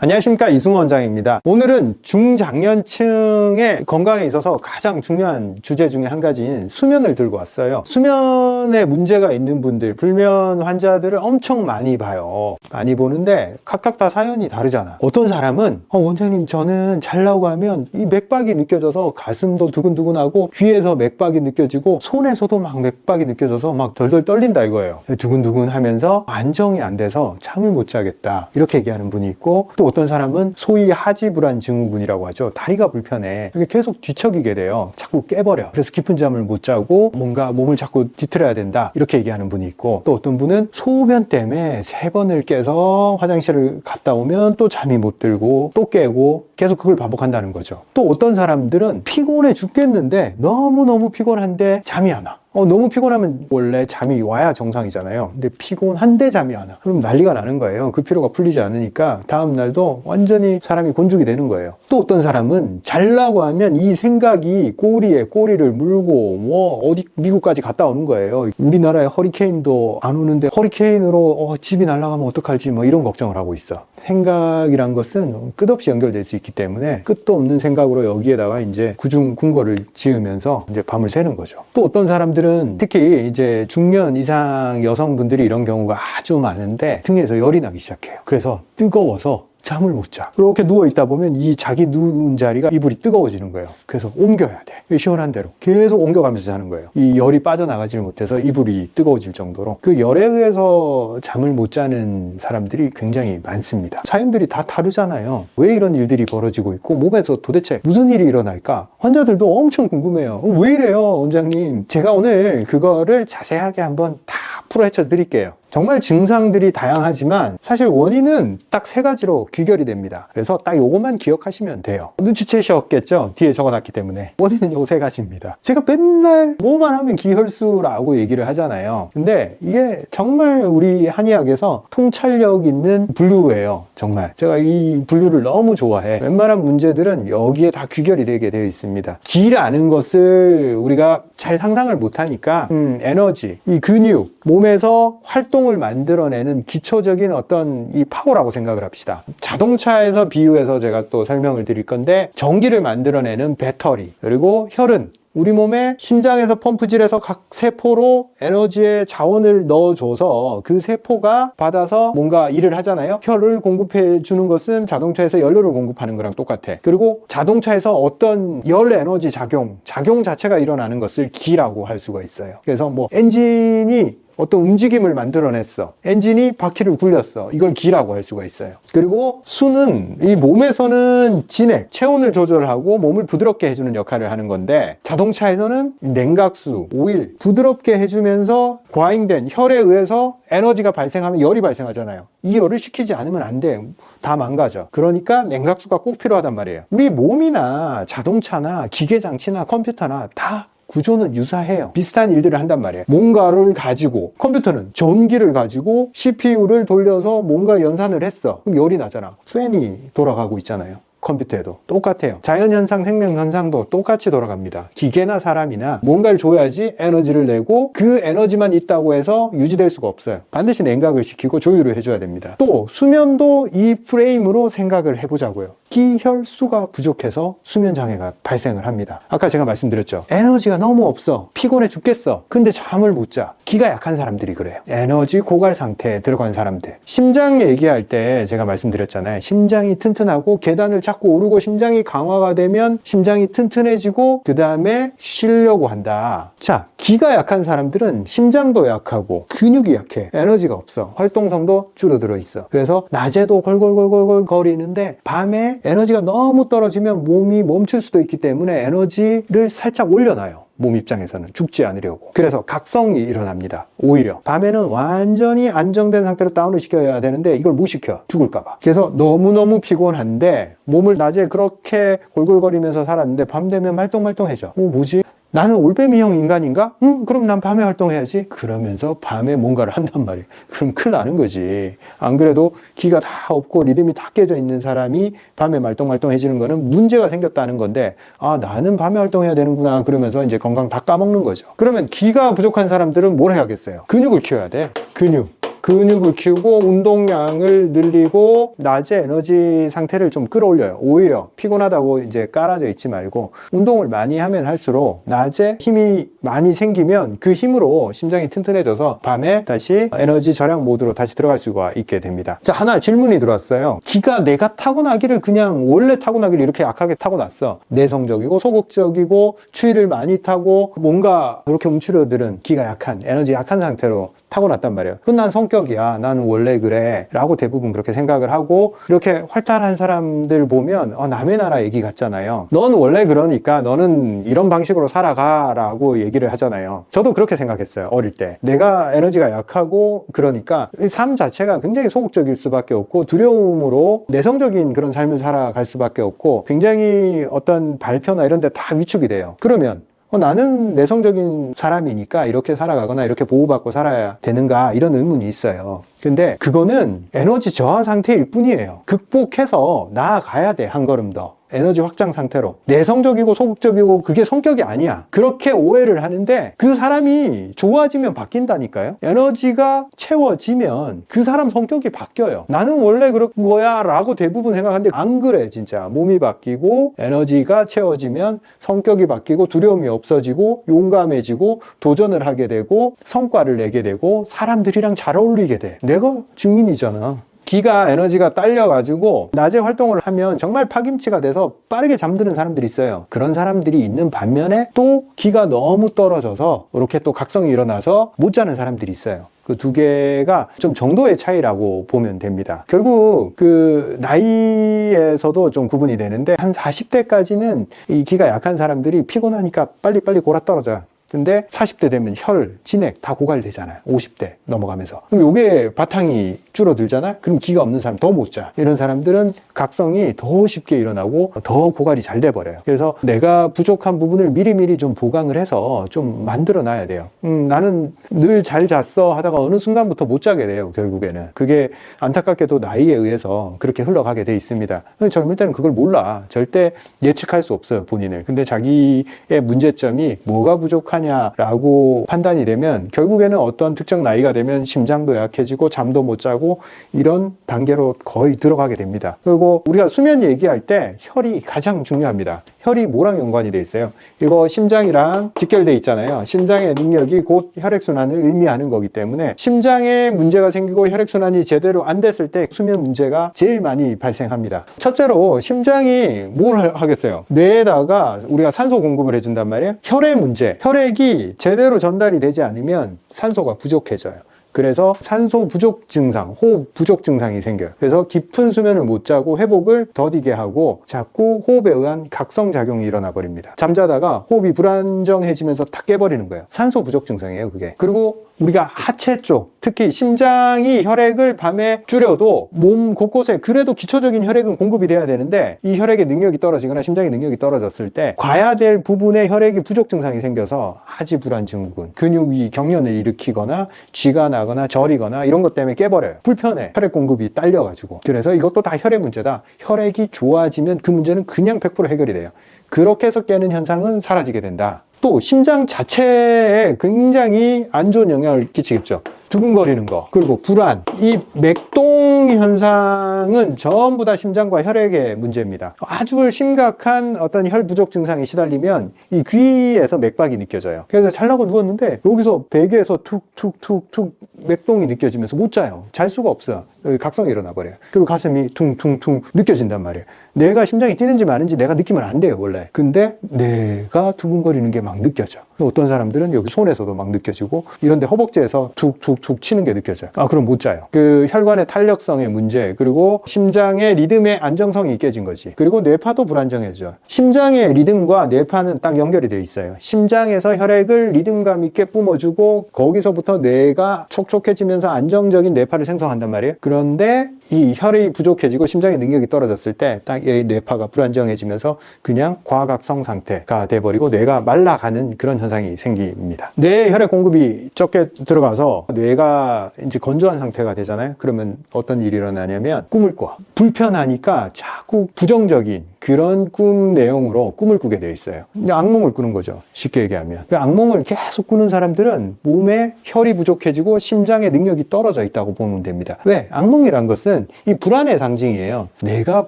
안녕하십니까, 이승호 원장입니다. 오늘은 중장년층의 건강에 있어서 가장 중요한 주제 중에 한 가지인 수면을 들고 왔어요. 수면에 문제가 있는 분들, 불면 환자들을 엄청 많이 봐요. 많이 보는데 각각 다 사연이 다르잖아. 어떤 사람은 원장님, 저는 자려고 하면 이 맥박이 느껴져서 가슴도 두근두근하고 귀에서 맥박이 느껴지고 손에서도 막 맥박이 느껴져서 막 덜덜 떨린다 이거예요. 두근두근 하면서 안정이 안 돼서 잠을 못 자겠다, 이렇게 얘기하는 분이 있고, 또 어떤 사람은 소위 하지불안 증후군이라고 하죠. 다리가 불편해. 이게 계속 뒤척이게 돼요. 자꾸 깨버려. 그래서 깊은 잠을 못 자고 뭔가 몸을 자꾸 뒤틀어야 된다, 이렇게 얘기하는 분이 있고, 또 어떤 분은 소변 때문에 3번을 깨서 화장실을 갔다 오면 또 잠이 못 들고 또 깨고 계속 그걸 반복한다는 거죠. 또 어떤 사람들은 피곤해 죽겠는데 너무너무 피곤한데 잠이 안 와. 너무 피곤하면 원래 잠이 와야 정상이잖아요. 근데 피곤한데 잠이 안 와. 그럼 난리가 나는 거예요. 그 피로가 풀리지 않으니까 다음 날도 완전히 사람이 곤죽이 되는 거예요. 또 어떤 사람은 자려고 하면 이 생각이 꼬리에 꼬리를 물고 어디 미국까지 갔다 오는 거예요. 우리나라에 허리케인도 안 오는데 허리케인으로 집이 날아가면 어떡할지 이런 걱정을 하고 있어. 생각이란 것은 끝없이 연결될 수 있기 때문에 끝도 없는 생각으로 여기에다가 이제 구중궁궐을 지으면서 이제 밤을 새는 거죠. 또 어떤 사람들은 특히 이제 중년 이상 여성분들이 이런 경우가 아주 많은데 등에서 열이 나기 시작해요. 그래서 뜨거워서 잠을 못 자. 그렇게 누워있다 보면 이 자기 누운 자리가 이불이 뜨거워지는 거예요. 그래서 옮겨야 돼. 시원한 대로 계속 옮겨가면서 자는 거예요. 이 열이 빠져나가질 못해서 이불이 뜨거워질 정도로. 그 열에 의해서 잠을 못 자는 사람들이 굉장히 많습니다. 사연들이 다 다르잖아요. 왜 이런 일들이 벌어지고 있고 몸에서 도대체 무슨 일이 일어날까? 환자들도 엄청 궁금해요. 왜 이래요, 원장님? 제가 오늘 그거를 자세하게 한번 다 풀어헤쳐 드릴게요. 정말 증상들이 다양하지만 사실 원인은 딱 3가지로 귀결이 됩니다. 그래서 딱 요것만 기억하시면 돼요. 눈치채셨겠죠? 뒤에 적어놨기 때문에. 원인은 요 3가지입니다. 제가 맨날 뭐만 하면 기혈수라고 얘기를 하잖아요. 근데 이게 정말 우리 한의학에서 통찰력 있는 분류예요. 정말 제가 이 분류를 너무 좋아해. 웬만한 문제들은 여기에 다 귀결이 되게 되어 있습니다. 기라는 것을 우리가 잘 상상을 못하니까 에너지, 이 근육, 몸에서 활동을 만들어내는 기초적인 어떤 이 파워라고 생각을 합시다. 자동차에서 비유해서 제가 또 설명을 드릴 건데, 전기를 만들어내는 배터리, 그리고 혈은 우리 몸에 심장에서 펌프질해서 각 세포로 에너지의 자원을 넣어줘서 그 세포가 받아서 뭔가 일을 하잖아요. 혈을 공급해 주는 것은 자동차에서 연료를 공급하는 거랑 똑같아. 그리고 자동차에서 어떤 열 에너지 작용 자체가 일어나는 것을 기라고 할 수가 있어요. 그래서 엔진이 어떤 움직임을 만들어냈어. 엔진이 바퀴를 굴렸어. 이걸 기라고 할 수가 있어요. 그리고 수는 이 몸에서는 진액, 체온을 조절하고 몸을 부드럽게 해주는 역할을 하는 건데, 자동차에서는 냉각수, 오일, 부드럽게 해주면서 과잉된 혈에 의해서 에너지가 발생하면 열이 발생하잖아요. 이 열을 식히지 않으면 안 돼. 다 망가져. 그러니까 냉각수가 꼭 필요하단 말이에요. 우리 몸이나 자동차나 기계장치나 컴퓨터나 다 구조는 유사해요. 비슷한 일들을 한단 말이에요. 뭔가를 가지고, 컴퓨터는 전기를 가지고 CPU를 돌려서 뭔가 연산을 했어. 그럼 열이 나잖아. 팬이 돌아가고 있잖아요. 컴퓨터에도 똑같아요. 자연현상, 생명현상도 똑같이 돌아갑니다. 기계나 사람이나 뭔가를 줘야지 에너지를 내고, 그 에너지만 있다고 해서 유지될 수가 없어요. 반드시 냉각을 시키고 조율을 해줘야 됩니다. 또 수면도 이 프레임으로 생각을 해보자고요. 기혈수가 부족해서 수면장애가 발생을 합니다. 아까 제가 말씀드렸죠. 에너지가 너무 없어. 피곤해 죽겠어. 근데 잠을 못 자. 기가 약한 사람들이 그래요. 에너지 고갈 상태에 들어간 사람들. 심장 얘기할 때 제가 말씀드렸잖아요. 심장이 튼튼하고 계단을 자꾸 오르고 심장이 강화가 되면 심장이 튼튼해지고 그 다음에 쉬려고 한다. 자, 기가 약한 사람들은 심장도 약하고 근육이 약해. 에너지가 없어. 활동성도 줄어들어 있어. 그래서 낮에도 골골골골 거리는데 밤에 에너지가 너무 떨어지면 몸이 멈출 수도 있기 때문에 에너지를 살짝 올려놔요. 몸 입장에서는 죽지 않으려고. 그래서 각성이 일어납니다. 오히려 밤에는 완전히 안정된 상태로 다운을 시켜야 되는데 이걸 못 시켜. 죽을까봐. 그래서 너무너무 피곤한데 몸을 낮에 그렇게 골골거리면서 살았는데 밤 되면 말똥말똥해져. 뭐지? 나는 올빼미형 인간인가? 그럼 난 밤에 활동해야지. 그러면서 밤에 뭔가를 한단 말이에요. 그럼 큰일 나는 거지. 안 그래도 기가 다 없고 리듬이 다 깨져 있는 사람이 밤에 말똥말똥해지는 거는 문제가 생겼다는 건데, 아, 나는 밤에 활동해야 되는구나. 그러면서 이제 건강 다 까먹는 거죠. 그러면 기가 부족한 사람들은 뭘 해야겠어요? 근육을 키워야 돼. 근육. 근육을 키우고 운동량을 늘리고 낮에 에너지 상태를 좀 끌어올려요. 오히려 피곤하다고 이제 깔아져 있지 말고 운동을 많이 하면 할수록 낮에 힘이 많이 생기면 그 힘으로 심장이 튼튼해져서 밤에 다시 에너지 절약 모드로 다시 들어갈 수가 있게 됩니다. 자, 하나 질문이 들어왔어요. 기가 내가 타고나기를 그냥 원래 타고나기를 이렇게 약하게 타고났어. 내성적이고 소극적이고 추위를 많이 타고 뭔가 그렇게 움츠러드는 기가 약한 에너지 약한 상태로 타고났단 말이에요. 그건 난 성격이야. 나는 원래 그래. 라고 대부분 그렇게 생각을 하고 이렇게 활달한 사람들 보면 남의 나라 얘기 같잖아요. 넌 원래 그러니까 너는 이런 방식으로 살아가 라고 얘기를 하잖아요. 저도 그렇게 생각했어요. 어릴 때. 내가 에너지가 약하고 그러니까 삶 자체가 굉장히 소극적일 수밖에 없고 두려움으로 내성적인 그런 삶을 살아갈 수밖에 없고 굉장히 어떤 발표나 이런 데 다 위축이 돼요. 그러면 나는 내성적인 사람이니까 이렇게 살아가거나 이렇게 보호받고 살아야 되는가 이런 의문이 있어요. 근데 그거는 에너지 저하 상태일 뿐이에요. 극복해서 나아가야 돼, 한 걸음 더. 에너지 확장 상태로. 내성적이고 소극적이고 그게 성격이 아니야. 그렇게 오해를 하는데 그 사람이 좋아지면 바뀐다니까요. 에너지가 채워지면 그 사람 성격이 바뀌어요. 나는 원래 그런 거야 라고 대부분 생각하는데 안 그래. 진짜 몸이 바뀌고 에너지가 채워지면 성격이 바뀌고 두려움이 없어지고 용감해지고 도전을 하게 되고 성과를 내게 되고 사람들이랑 잘 어울리게 돼. 내가 증인이잖아. 기가 에너지가 딸려가지고 낮에 활동을 하면 정말 파김치가 돼서 빠르게 잠드는 사람들이 있어요. 그런 사람들이 있는 반면에 또 기가 너무 떨어져서 이렇게 또 각성이 일어나서 못 자는 사람들이 있어요. 그 두 개가 좀 정도의 차이라고 보면 됩니다. 결국 그 나이에서도 좀 구분이 되는데 한 40대까지는 이 기가 약한 사람들이 피곤하니까 빨리빨리 골아 떨어져. 근데 40대 되면 혈, 진액 다 고갈되잖아요. 50대 넘어가면서. 그럼 요게 바탕이 줄어들잖아요. 그럼 기가 없는 사람 더 못 자. 이런 사람들은 각성이 더 쉽게 일어나고 더 고갈이 잘 돼버려요. 그래서 내가 부족한 부분을 미리미리 좀 보강을 해서 좀 만들어 놔야 돼요. 나는 늘 잘 잤어 하다가 어느 순간부터 못 자게 돼요. 결국에는. 그게 안타깝게도 나이에 의해서 그렇게 흘러가게 돼 있습니다. 젊을 때는 그걸 몰라. 절대 예측할 수 없어요. 본인을. 근데 자기의 문제점이 뭐가 부족하냐라고 판단이 되면 결국에는 어떤 특정 나이가 되면 심장도 약해지고 잠도 못 자고 이런 단계로 거의 들어가게 됩니다. 그리고 우리가 수면 얘기할 때 혈이 가장 중요합니다. 혈이 뭐랑 연관이 돼 있어요? 이거 심장이랑 직결돼 있잖아요. 심장의 능력이 곧 혈액순환을 의미하는 거기 때문에 심장에 문제가 생기고 혈액순환이 제대로 안 됐을 때 수면 문제가 제일 많이 발생합니다. 첫째로 심장이 뭘 하겠어요? 뇌에다가 우리가 산소 공급을 해준단 말이에요. 혈의 문제, 혈액이 제대로 전달이 되지 않으면 산소가 부족해져요. 그래서 산소 부족 증상, 호흡 부족 증상이 생겨요. 그래서 깊은 수면을 못 자고 회복을 더디게 하고 자꾸 호흡에 의한 각성작용이 일어나 버립니다. 잠자다가 호흡이 불안정해지면서 탁 깨버리는 거예요. 산소 부족 증상이에요, 그게. 그리고 우리가 하체 쪽, 특히 심장이 혈액을 밤에 줄여도 몸 곳곳에 그래도 기초적인 혈액은 공급이 돼야 되는데 이 혈액의 능력이 떨어지거나 심장의 능력이 떨어졌을 때 과야 될 부분에 혈액이 부족 증상이 생겨서 하지불안 증후군, 근육이 경련을 일으키거나 쥐가 나거나 저리거나 이런 것 때문에 깨버려요. 불편해. 혈액 공급이 딸려가지고. 그래서 이것도 다 혈액 문제다. 혈액이 좋아지면 그 문제는 그냥 100% 해결이 돼요. 그렇게 해서 깨는 현상은 사라지게 된다. 또 심장 자체에 굉장히 안 좋은 영향을 끼치겠죠. 두근거리는 거, 그리고 불안. 이 맥동 현상은 전부 다 심장과 혈액의 문제입니다. 아주 심각한 어떤 혈 부족 증상이 시달리면 이 귀에서 맥박이 느껴져요. 그래서 자려고 누웠는데 여기서 베개에서 툭툭툭툭 맥동이 느껴지면서 못 자요. 잘 수가 없어요. 각성이 일어나 버려요. 그리고 가슴이 퉁퉁퉁 느껴진단 말이에요. 내가 심장이 뛰는지 마는지 내가 느끼면 안 돼요, 원래. 근데 내가 두근거리는 게 막 느껴져. 어떤 사람들은 여기 손에서도 막 느껴지고 이런데 허벅지에서 툭툭툭 치는 게 느껴져요. 그럼 못 자요. 그 혈관의 탄력성의 문제, 그리고 심장의 리듬의 안정성이 깨진 거지. 그리고 뇌파도 불안정해져. 심장의 리듬과 뇌파는 딱 연결이 돼 있어요. 심장에서 혈액을 리듬감 있게 뿜어주고 거기서부터 뇌가 촉촉해지면서 안정적인 뇌파를 생성한단 말이에요. 그런데 이 혈이 부족해지고 심장의 능력이 떨어졌을 때 딱 이 뇌파가 불안정해지면서 그냥 과각성 상태가 돼버리고 뇌가 말라가는 그런 현상이 생깁니다. 뇌에 혈액 공급이 적게 들어가서 뇌가 이제 건조한 상태가 되잖아요. 그러면 어떤 일이 일어나냐면 꿈을 꿔. 불편하니까 자꾸 부정적인 그런 꿈 내용으로 꿈을 꾸게 되어 있어요. 악몽을 꾸는 거죠. 쉽게 얘기하면. 그 악몽을 계속 꾸는 사람들은 몸에 혈이 부족해지고 심장의 능력이 떨어져 있다고 보면 됩니다. 왜? 악몽이란 것은 이 불안의 상징이에요. 내가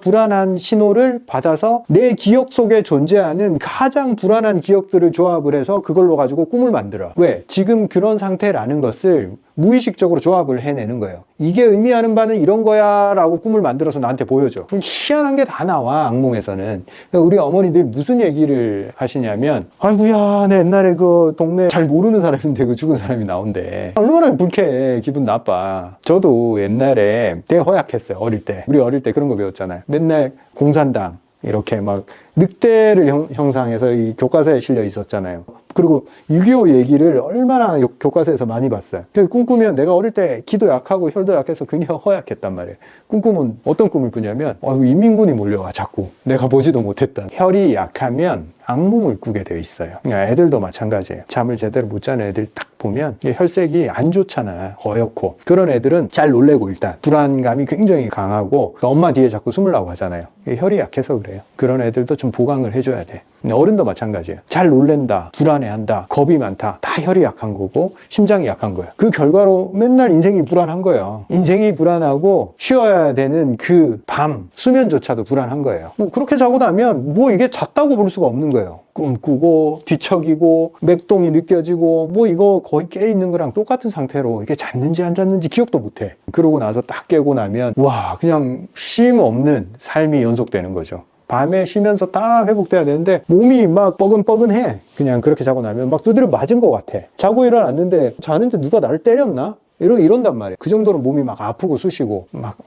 불안한 신호를 받아서 내 기억 속에 존재하는 가장 불안한 기억들을 조합을 해서 그걸로 가지고 꿈을 만들어. 왜? 지금 그런 상태라는 것을 무의식적으로 조합을 해내는 거예요. 이게 의미하는 바는 이런 거야 라고 꿈을 만들어서 나한테 보여줘. 희한한 게 다 나와, 악몽에서는. 우리 어머니들 무슨 얘기를 하시냐면, 아이고야, 내 옛날에 그 동네 잘 모르는 사람인데 그 죽은 사람이 나온대. 얼마나 불쾌해. 기분 나빠. 저도 옛날에 되게 허약했어요. 어릴 때. 우리 어릴 때 그런 거 배웠잖아요. 맨날 공산당 이렇게 막 늑대를 형상해서 이 교과서에 실려 있었잖아요. 그리고 6.25 얘기를 얼마나 교과서에서 많이 봤어요. 그래서 꿈꾸면 내가 어릴 때 기도 약하고 혈도 약해서 굉장히 허약했단 말이에요. 꿈꾸면 어떤 꿈을 꾸냐면 인민군이 몰려와 자꾸 내가 보지도 못했던. 혈이 약하면 악몽을 꾸게 되어 있어요. 애들도 마찬가지예요. 잠을 제대로 못 자는 애들 딱 보면 혈색이 안 좋잖아. 어였고. 그런 애들은 잘 놀래고 일단 불안감이 굉장히 강하고 엄마 뒤에 자꾸 숨으려고 하잖아요. 혈이 약해서 그래요. 그런 애들도 좀 보강을 해줘야 돼. 어른도 마찬가지예요. 잘 놀랜다, 불안해한다, 겁이 많다. 다 혈이 약한 거고 심장이 약한 거예요. 그 결과로 맨날 인생이 불안한 거예요. 인생이 불안하고 쉬어야 되는 그 밤 수면조차도 불안한 거예요. 그렇게 자고 나면 이게 잤다고 볼 수가 없는 거예요. 꿈꾸고 뒤척이고 맥동이 느껴지고 이거 거의 깨있는 거랑 똑같은 상태로 이게 잤는지 안 잤는지 기억도 못해. 그러고 나서 딱 깨고 나면 와, 그냥 쉼 없는 삶이 연속되는 거죠. 밤에 쉬면서 딱 회복돼야 되는데 몸이 막 뻐근뻐근해. 그냥 그렇게 자고 나면 막 두드려 맞은 것 같아. 자고 일어났는데 자는데 누가 나를 때렸나? 이런단 말이야. 그 정도로 몸이 막 아프고 쑤시고 막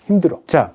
힘들어. 자,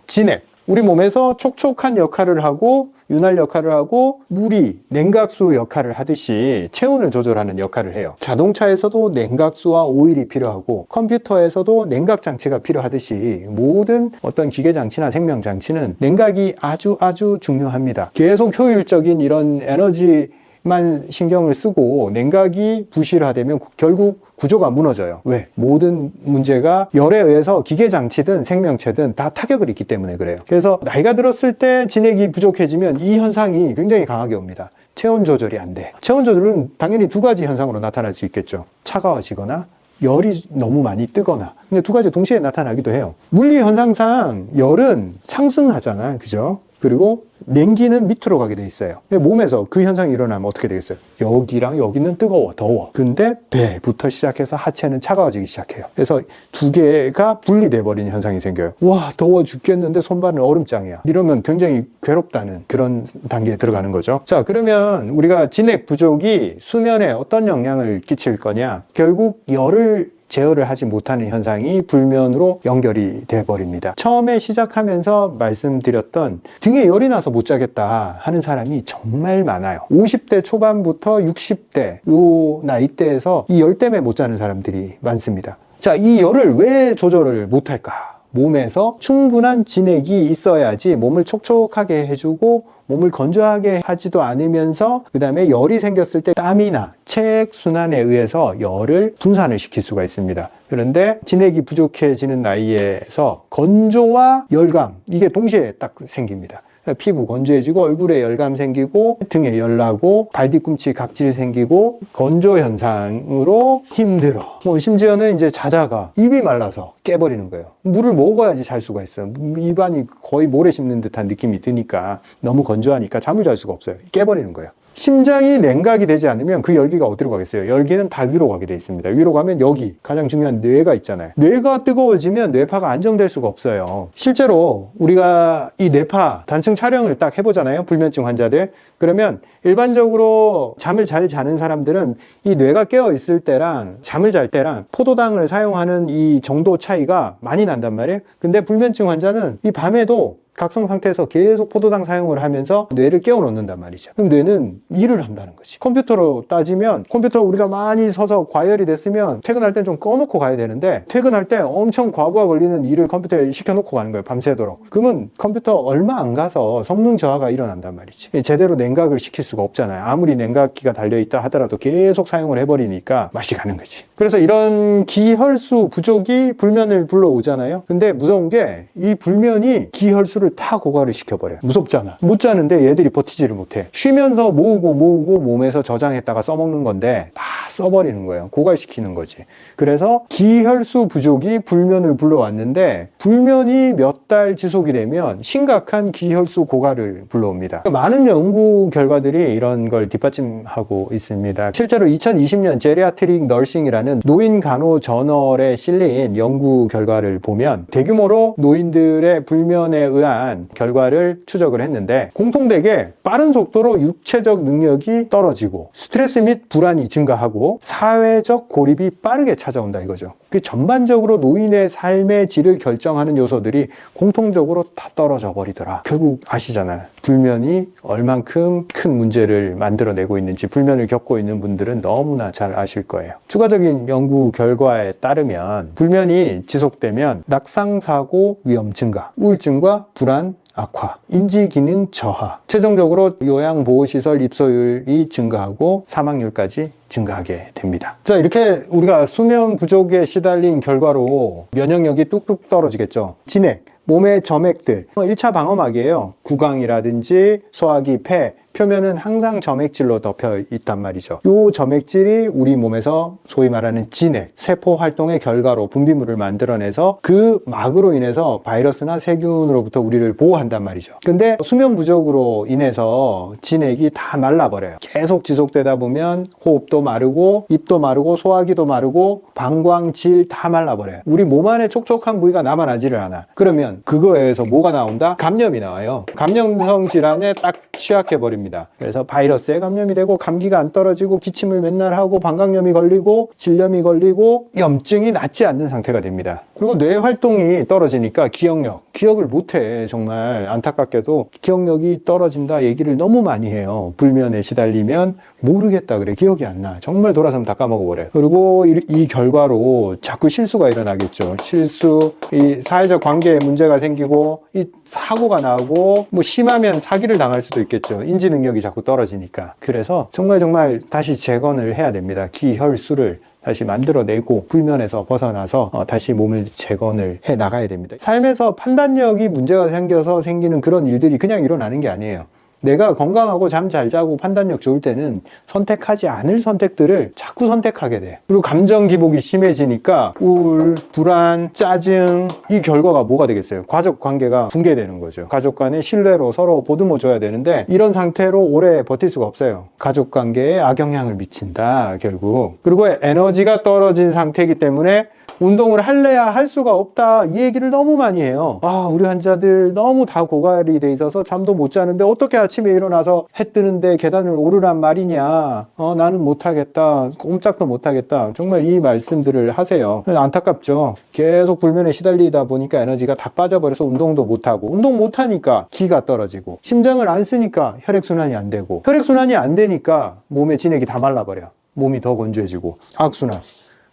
진액. 우리 몸에서 촉촉한 역할을 하고 윤활 역할을 하고 물이 냉각수 역할을 하듯이 체온을 조절하는 역할을 해요. 자동차에서도 냉각수와 오일이 필요하고 컴퓨터에서도 냉각 장치가 필요하듯이 모든 어떤 기계 장치나 생명 장치는 냉각이 아주 중요합니다. 계속 효율적인 이런 에너지만 신경을 쓰고 냉각이 부실화되면 결국 구조가 무너져요. 왜? 모든 문제가 열에 의해서 기계 장치든 생명체든 다 타격을 입기 때문에 그래요. 그래서 나이가 들었을 때 진액이 부족해지면 이 현상이 굉장히 강하게 옵니다. 체온 조절이 안 돼. 체온 조절은 당연히 두 가지 현상으로 나타날 수 있겠죠. 차가워지거나 열이 너무 많이 뜨거나. 근데 두 가지 동시에 나타나기도 해요. 물리 현상상 열은 상승하잖아요. 그죠? 그리고 냉기는 밑으로 가게 돼 있어요. 몸에서 그 현상이 일어나면 어떻게 되겠어요? 여기랑 여기는 뜨거워, 더워. 근데 배부터 시작해서 하체는 차가워지기 시작해요. 그래서 두 개가 분리돼 버리는 현상이 생겨요. 와, 더워 죽겠는데 손발은 얼음장이야. 이러면 굉장히 괴롭다는 그런 단계에 들어가는 거죠. 자, 그러면 우리가 진액 부족이 수면에 어떤 영향을 끼칠 거냐? 결국 열을 제어를 하지 못하는 현상이 불면으로 연결이 돼 버립니다. 처음에 시작하면서 말씀드렸던 등에 열이 나서 못 자겠다 하는 사람이 정말 많아요. 50대 초반부터 60대 요 나이대에서 이 열 때문에 못 자는 사람들이 많습니다. 자, 이 열을 왜 조절을 못할까? 몸에서 충분한 진액이 있어야지 몸을 촉촉하게 해주고 몸을 건조하게 하지도 않으면서 그 다음에 열이 생겼을 때 땀이나 체액순환에 의해서 열을 분산을 시킬 수가 있습니다. 그런데 진액이 부족해지는 나이에서 건조와 열감 이게 동시에 딱 생깁니다. 피부 건조해지고 얼굴에 열감 생기고 등에 열 나고 발 뒤꿈치 각질 생기고 건조 현상으로 힘들어. 심지어는 이제 자다가 입이 말라서 깨버리는 거예요. 물을 먹어야지 잘 수가 있어요. 입안이 거의 모래 씹는 듯한 느낌이 드니까 너무 건조하니까 잠을 잘 수가 없어요. 깨버리는 거예요. 심장이 냉각이 되지 않으면 그 열기가 어디로 가겠어요? 열기는 다 위로 가게 돼 있습니다. 위로 가면 여기 가장 중요한 뇌가 있잖아요. 뇌가 뜨거워지면 뇌파가 안정될 수가 없어요. 실제로 우리가 이 뇌파 단층 촬영을 딱 해보잖아요. 불면증 환자들. 그러면 일반적으로 잠을 잘 자는 사람들은 이 뇌가 깨어 있을 때랑 잠을 잘 때랑 포도당을 사용하는 이 정도 차이가 많이 난단 말이에요. 근데 불면증 환자는 이 밤에도 각성 상태에서 계속 포도당 사용을 하면서 뇌를 깨워 놓는단 말이죠. 그럼 뇌는 일을 한다는 거지. 컴퓨터로 따지면 컴퓨터 우리가 많이 서서 과열이 됐으면 퇴근할 땐 좀 꺼놓고 가야 되는데 퇴근할 때 엄청 과부하 걸리는 일을 컴퓨터에 시켜놓고 가는 거예요. 밤새도록. 그러면 컴퓨터 얼마 안 가서 성능 저하가 일어난단 말이지. 제대로 냉각을 시킬 수가 없잖아요. 아무리 냉각기가 달려있다 하더라도 계속 사용을 해버리니까 맛이 가는 거지. 그래서 이런 기혈수 부족이 불면을 불러오잖아요. 근데 무서운 게 이 불면이 기혈수를 혈수를 다 고갈을 시켜버려요. 무섭잖아. 못 자는데 얘들이 버티지를 못해. 쉬면서 모으고 몸에서 저장했다가 써먹는 건데 다 써버리는 거예요. 고갈시키는 거지. 그래서 기혈수 부족이 불면을 불러왔는데 불면이 몇 달 지속이 되면 심각한 기혈수 고갈을 불러옵니다. 많은 연구 결과들이 이런 걸 뒷받침하고 있습니다. 실제로 2020년 제리아트릭 널싱이라는 노인 간호 저널에 실린 연구 결과를 보면 대규모로 노인들의 불면에 의한 결과를 추적을 했는데 공통되게 빠른 속도로 육체적 능력이 떨어지고 스트레스 및 불안이 증가하고 사회적 고립이 빠르게 찾아온다 이거죠. 그 전반적으로 노인의 삶의 질을 결정하는 요소들이 공통적으로 다 떨어져 버리더라. 결국 아시잖아요. 불면이 얼만큼 큰 문제를 만들어내고 있는지 불면을 겪고 있는 분들은 너무나 잘 아실 거예요. 추가적인 연구 결과에 따르면 불면이 지속되면 낙상사고 위험 증가, 우울증과 불안, 악화, 인지기능 저하, 최종적으로 요양보호시설 입소율이 증가하고 사망률까지 증가하게 됩니다. 자, 이렇게 우리가 수면 부족에 시달린 결과로 면역력이 뚝뚝 떨어지겠죠. 진액, 몸의 점액들, 1차 방어막이에요. 구강이라든지 소화기, 폐, 표면은 항상 점액질로 덮여 있단 말이죠. 이 점액질이 우리 몸에서 소위 말하는 진액, 세포 활동의 결과로 분비물을 만들어내서 그 막으로 인해서 바이러스나 세균으로부터 우리를 보호한단 말이죠. 근데 수면 부족으로 인해서 진액이 다 말라버려요. 계속 지속되다 보면 호흡도 마르고 입도 마르고 소화기도 마르고 방광질 다 말라버려요. 우리 몸 안에 촉촉한 부위가 남아나지를 않아. 그러면 그거에 의해서 뭐가 나온다? 감염이 나와요. 감염성 질환에 딱 취약해버립니다. 그래서 바이러스에 감염이 되고 감기가 안 떨어지고 기침을 맨날 하고 방광염이 걸리고 질염이 걸리고 염증이 낫지 않는 상태가 됩니다. 그리고 뇌 활동이 떨어지니까 기억을 못해. 정말 안타깝게도 기억력이 떨어진다 얘기를 너무 많이 해요. 불면에 시달리면 모르겠다 그래. 기억이 안 나. 정말 돌아서면 다 까먹어버려요. 그리고 이 결과로 자꾸 실수가 일어나겠죠. 실수, 이 사회적 관계에 문제가 생기고 이 사고가 나고 뭐 심하면 사기를 당할 수도 있겠죠. 인지 능력이 자꾸 떨어지니까. 그래서 정말 다시 재건을 해야 됩니다. 기혈수를 다시 만들어내고 불면에서 벗어나서 다시 몸을 재건을 해 나가야 됩니다. 삶에서 판단력이 문제가 생겨서 생기는 그런 일들이 그냥 일어나는 게 아니에요. 내가 건강하고 잠 잘 자고 판단력 좋을 때는 선택하지 않을 선택들을 자꾸 선택하게 돼. 그리고 감정 기복이 심해지니까 우울, 불안, 짜증, 이 결과가 뭐가 되겠어요? 가족 관계가 붕괴되는 거죠. 가족 간의 신뢰로 서로 보듬어 줘야 되는데 이런 상태로 오래 버틸 수가 없어요. 가족 관계에 악영향을 미친다 결국. 그리고 에너지가 떨어진 상태이기 때문에 운동을 할래야 할 수가 없다 이 얘기를 너무 많이 해요. 우리 환자들 너무 다 고갈이 돼 있어서 잠도 못 자는데 어떻게 아침에 일어나서 해 뜨는데 계단을 오르란 말이냐, 나는 못하겠다, 꼼짝도 못하겠다, 정말 이 말씀들을 하세요. 안타깝죠. 계속 불면에 시달리다 보니까 에너지가 다 빠져버려서 운동도 못하고, 운동 못하니까 기가 떨어지고, 심장을 안 쓰니까 혈액순환이 안 되고, 혈액순환이 안 되니까 몸의 진액이 다 말라버려. 몸이 더 건조해지고, 악순환,